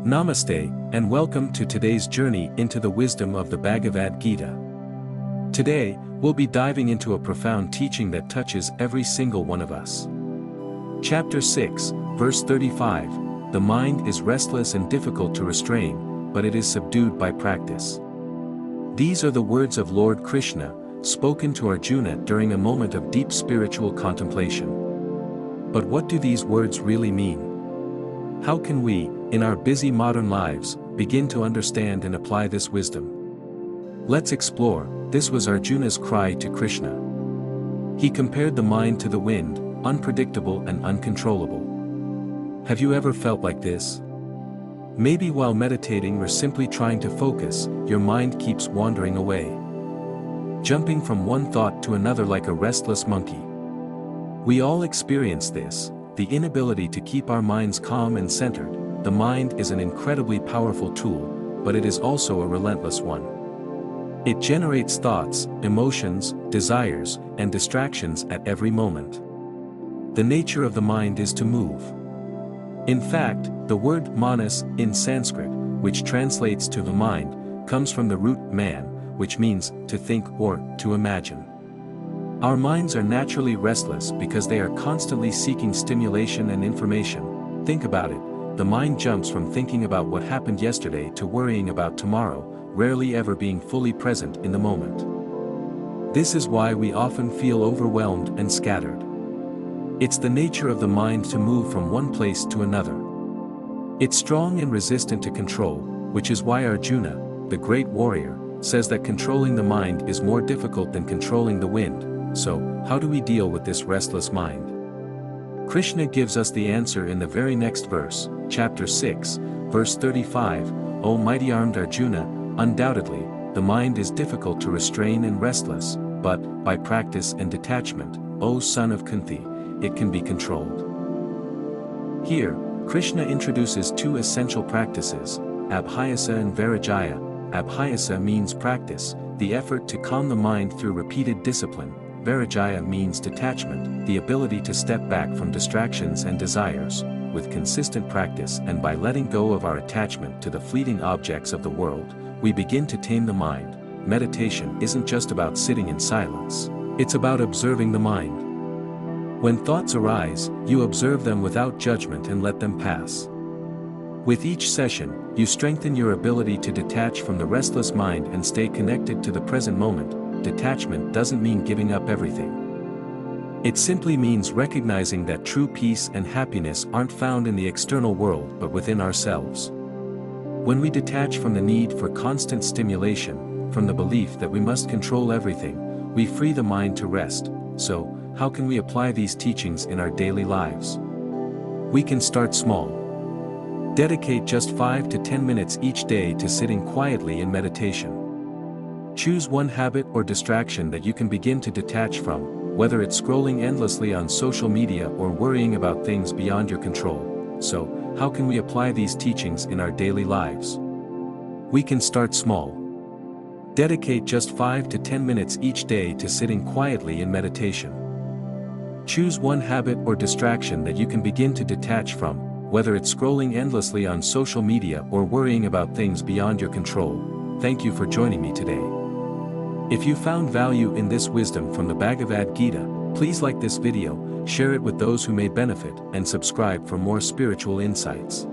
Namaste, and welcome to today's journey into the wisdom of the Bhagavad Gita. Today, we'll be diving into a profound teaching that touches every single one of us. Chapter 6, verse 35, the mind is restless and difficult to restrain, but it is subdued by practice. These are the words of Lord Krishna, spoken to Arjuna during a moment of deep spiritual contemplation. But what do these words really mean? How can we, in our busy modern lives, begin to understand and apply this wisdom? Let's explore. This was Arjuna's cry to Krishna. He compared the mind to the wind, unpredictable and uncontrollable. Have you ever felt like this? Maybe while meditating or simply trying to focus, your mind keeps wandering away, jumping from one thought to another like a restless monkey. We all experience this, the inability to keep our minds calm and centered. The mind is an incredibly powerful tool, but it is also a relentless one. It generates thoughts, emotions, desires, and distractions at every moment. The nature of the mind is to move. In fact, the word manas, in Sanskrit, which translates to the mind, comes from the root man, which means to think or to imagine. Our minds are naturally restless because they are constantly seeking stimulation and information. Think about it, the mind jumps from thinking about what happened yesterday to worrying about tomorrow, rarely ever being fully present in the moment. This is why we often feel overwhelmed and scattered. It's the nature of the mind to move from one place to another. It's strong and resistant to control, which is why Arjuna, the great warrior, says that controlling the mind is more difficult than controlling the wind. So, how do we deal with this restless mind? Krishna gives us the answer in the very next verse, chapter 6, verse 35, O mighty armed Arjuna, undoubtedly, the mind is difficult to restrain and restless, but, by practice and detachment, O son of Kunti, it can be controlled. Here, Krishna introduces two essential practices, abhyasa and vairagya. Abhyasa means practice, the effort to calm the mind through repeated discipline. Vairagya means detachment, the ability to step back from distractions and desires. With consistent practice and by letting go of our attachment to the fleeting objects of the world, we begin to tame the mind. Meditation isn't just about sitting in silence, it's about observing the mind. When thoughts arise, you observe them without judgment and let them pass. With each session, you strengthen your ability to detach from the restless mind and stay connected to the present moment. Detachment doesn't mean giving up everything. It simply means recognizing that true peace and happiness aren't found in the external world but within ourselves. When we detach from the need for constant stimulation, from the belief that we must control everything, we free the mind to rest. So, how can we apply these teachings in our daily lives? We can start small. Dedicate just 5 to 10 minutes each day to sitting quietly in meditation. Choose one habit or distraction that you can begin to detach from, whether it's scrolling endlessly on social media or worrying about things beyond your control. So, how can we apply these teachings in our daily lives? We can start small. Dedicate just 5 to 10 minutes each day to sitting quietly in meditation. Choose one habit or distraction that you can begin to detach from, whether it's scrolling endlessly on social media or worrying about things beyond your control. Thank you for joining me today. If you found value in this wisdom from the Bhagavad Gita, please like this video, share it with those who may benefit, and subscribe for more spiritual insights.